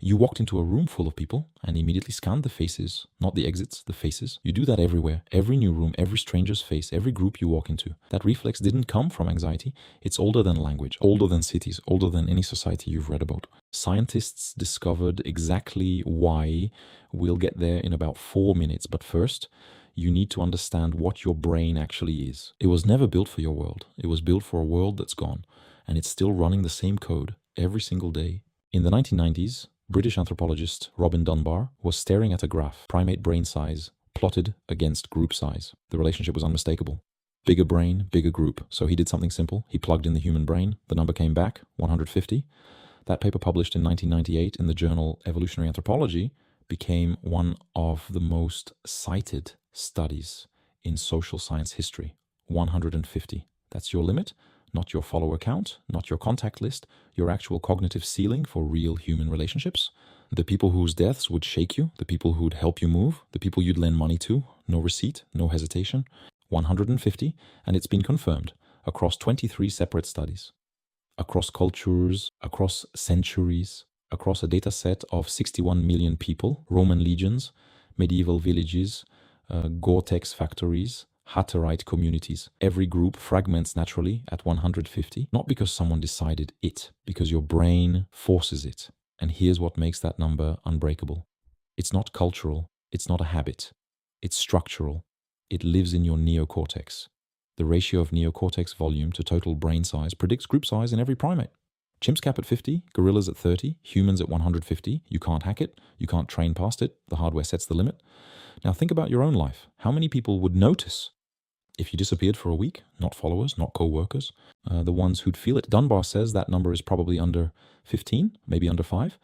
You walked into a room full of people and immediately scanned the faces, not the exits, the faces. You do that everywhere, every new room, every stranger's face, every group you walk into. That reflex didn't come from anxiety. It's older than language, older than cities, older than any society you've read about. Scientists discovered exactly why. We'll get there in about 4 minutes, but first, you need to understand what your brain actually is. It was never built for your world. It was built for a world that's gone, and it's still running the same code every single day. In the 1990s, British anthropologist Robin Dunbar was staring at a graph, primate brain size, plotted against group size. The relationship was unmistakable. Bigger brain, bigger group. So he did something simple. He plugged in the human brain. The number came back, 150. That paper, published in 1998 in the journal Evolutionary Anthropology, became one of the most cited studies in social science history. 150. That's your limit. Not your follower count, not your contact list, your actual cognitive ceiling for real human relationships. The people whose deaths would shake you, the people who'd help you move, the people you'd lend money to, no receipt, no hesitation. 150, and it's been confirmed across 23 separate studies. Across cultures, across centuries, across a data set of 61 million people, Roman legions, medieval villages, Gore-Tex factories, Hutterite communities. Every group fragments naturally at 150, not because someone decided it, because your brain forces it. And here's what makes that number unbreakable. It's not cultural, it's not a habit, it's structural. It lives in your neocortex. The ratio of neocortex volume to total brain size predicts group size in every primate. Chimps cap at 50, gorillas at 30, humans at 150. You can't hack it, you can't train past it, the hardware sets the limit. Now think about your own life. How many people would notice if you disappeared for a week? Not followers, not co-workers, the ones who'd feel it. Dunbar says that number is probably under 15, maybe under 5,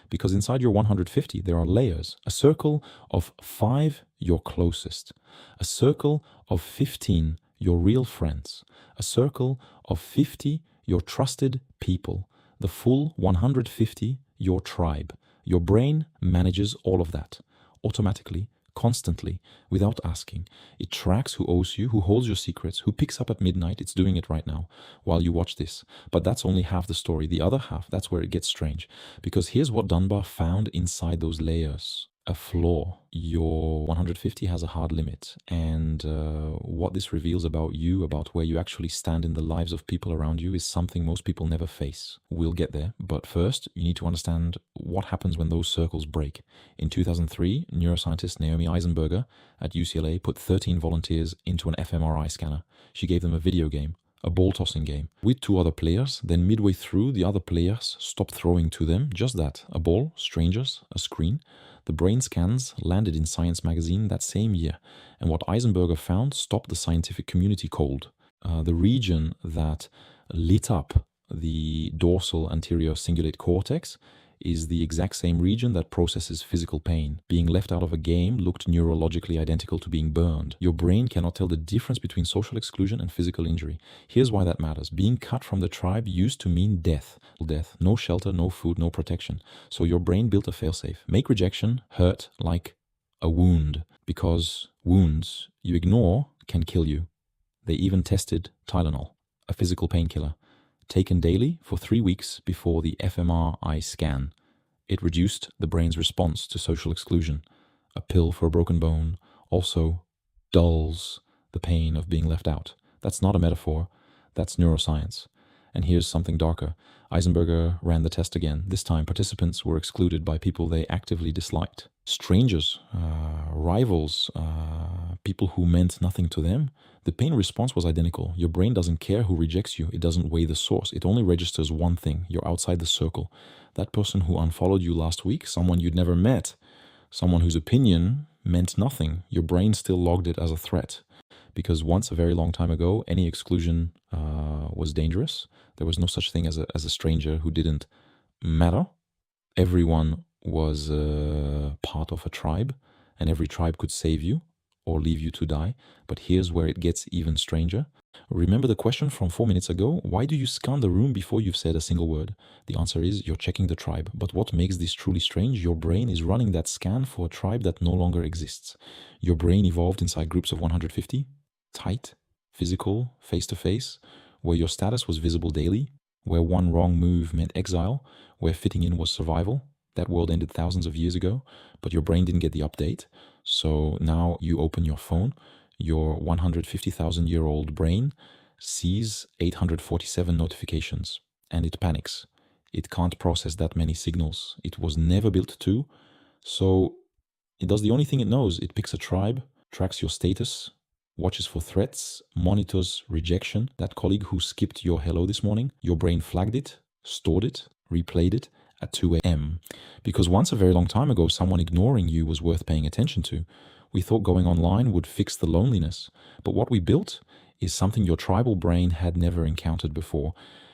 because inside your 150 there are layers. A circle of 5, your closest. A circle of 15, your real friends. A circle of 50, your trusted people. The full 150, your tribe. Your brain manages all of that automatically, constantly, without asking. It tracks who owes you, who holds your secrets, who picks up at midnight. It's doing it right now while you watch this. But that's only half the story. The other half, that's where it gets strange. Because here's what Dunbar found inside those layers. A flaw. Your 150 has a hard limit. And what this reveals about you, about where you actually stand in the lives of people around you, is something most people never face. We'll get there. But first, you need to understand what happens when those circles break. In 2003, neuroscientist Naomi Eisenberger at UCLA put 13 volunteers into an fMRI scanner. She gave them a video game, a ball tossing game, with 2 other players. Then midway through, the other players stopped throwing to them. Just that. A ball, strangers, a screen. The brain scans landed in Science magazine that same year, and what Eisenberger found stopped the scientific community cold. The region that lit up the dorsal anterior cingulate cortex is the exact same region that processes physical pain. Being left out of a game looked neurologically identical to being burned. Your brain cannot tell the difference between social exclusion and physical injury. Here's why that matters. Being cut from the tribe used to mean death. Death. No shelter, no food, no protection. So your brain built a failsafe. Make rejection hurt like a wound, because wounds you ignore can kill you. They even tested Tylenol, a physical painkiller, taken daily for 3 weeks before the fMRI scan. It reduced the brain's response to social exclusion. A pill for a broken bone also dulls the pain of being left out. That's not a metaphor, that's neuroscience. And here's something darker. Eisenberger ran the test again. This time, participants were excluded by people they actively disliked. Strangers, rivals, people who meant nothing to them. The pain response was identical. Your brain doesn't care who rejects you. It doesn't weigh the source. It only registers one thing. You're outside the circle. That person who unfollowed you last week, someone you'd never met, someone whose opinion meant nothing, your brain still logged it as a threat. Because once, a very long time ago, any exclusion was dangerous. There was no such thing as a stranger who didn't matter. Everyone was part of a tribe, and every tribe could save you or leave you to die. But here's where it gets even stranger. Remember the question from 4 minutes ago? Why do you scan the room before you've said a single word? The answer is you're checking the tribe. But what makes this truly strange? Your brain is running that scan for a tribe that no longer exists. Your brain evolved inside groups of 150, tight, physical, face-to-face, where your status was visible daily, where one wrong move meant exile, where fitting in was survival. That world ended thousands of years ago, but your brain didn't get the update. So now you open your phone, your 150,000-year-old brain sees 847 notifications, and it panics. It can't process that many signals. It was never built to. So it does the only thing it knows. It picks a tribe, tracks your status, watches for threats, monitors rejection. That colleague who skipped your hello this morning, your brain flagged it, stored it, replayed it at 2 a.m. Because once a very long time ago, someone ignoring you was worth paying attention to. We thought going online would fix the loneliness. But what we built is something your tribal brain had never encountered before.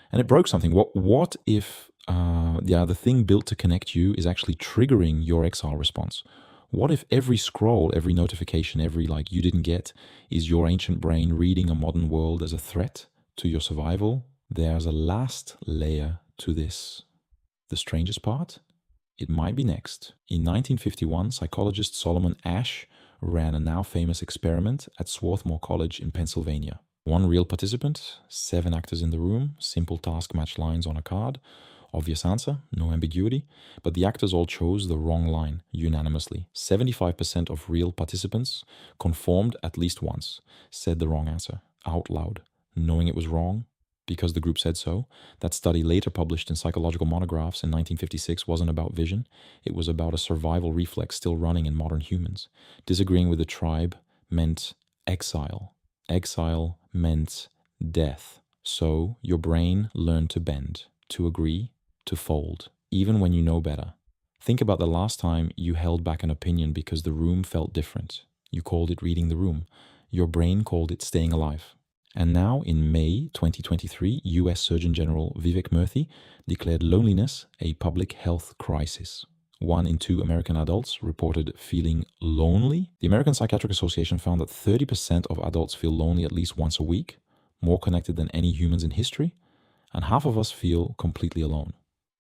And it broke something. What if the thing built to connect you is actually triggering your exile response? What if every scroll, every notification, every like you didn't get is your ancient brain reading a modern world as a threat to your survival? There's a last layer to this. The strangest part? It might be next. In 1951, psychologist Solomon Asch ran a now famous experiment at Swarthmore College in Pennsylvania. 1 real participant, 7 actors in the room, simple task match lines on a card. Obvious answer, no ambiguity, but the actors all chose the wrong line unanimously. 75% of real participants conformed at least once, said the wrong answer out loud, knowing it was wrong because the group said so. That study, later published in Psychological Monographs in 1956, wasn't about vision. It was about a survival reflex still running in modern humans. Disagreeing with the tribe meant exile. Exile meant death. So your brain learned to bend, to agree, to fold, even when you know better. Think about the last time you held back an opinion because the room felt different. You called it reading the room. Your brain called it staying alive. And now, in May 2023, US Surgeon General Vivek Murthy declared loneliness a public health crisis. 1 in 2 American adults reported feeling lonely. The American Psychiatric Association found that 30% of adults feel lonely at least once a week, more connected than any humans in history, and half of us feel completely alone.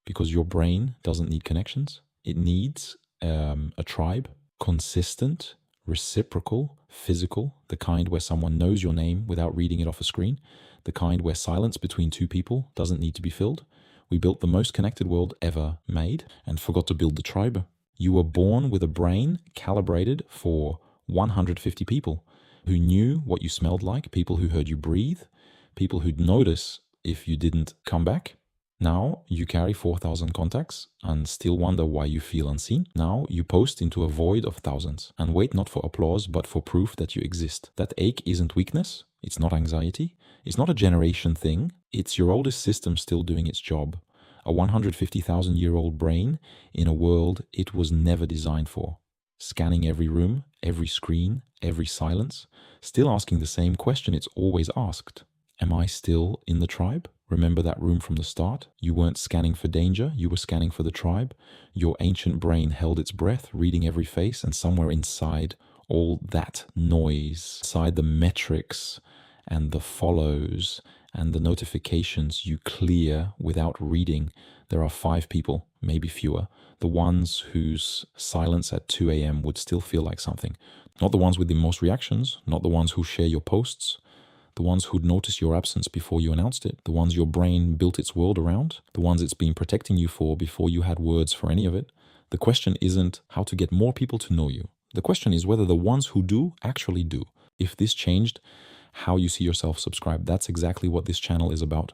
Because your brain doesn't need connections. It needs a tribe, consistent, reciprocal, physical, the kind where someone knows your name without reading it off a screen, the kind where silence between 2 people doesn't need to be filled. We built the most connected world ever made and forgot to build the tribe. You were born with a brain calibrated for 150 people who knew what you smelled like, people who heard you breathe, people who'd notice if you didn't come back. Now you carry 4,000 contacts and still wonder why you feel unseen. Now you post into a void of thousands and wait not for applause but for proof that you exist. That ache isn't weakness, it's not anxiety, it's not a generation thing, it's your oldest system still doing its job. A 150,000-year-old brain in a world it was never designed for. Scanning every room, every screen, every silence, still asking the same question it's always asked. Am I still in the tribe? Remember that room from the start? You weren't scanning for danger, you were scanning for the tribe. Your ancient brain held its breath, reading every face, and somewhere inside all that noise, inside the metrics and the follows and the notifications you clear without reading, there are 5 people, maybe fewer, the ones whose silence at 2 a.m. would still feel like something. Not the ones with the most reactions, not the ones who share your posts, the ones who'd noticed your absence before you announced it, the ones your brain built its world around, the ones it's been protecting you for before you had words for any of it. The question isn't how to get more people to know you. The question is whether the ones who do actually do. If this changed how you see yourself, subscribe. That's exactly what this channel is about.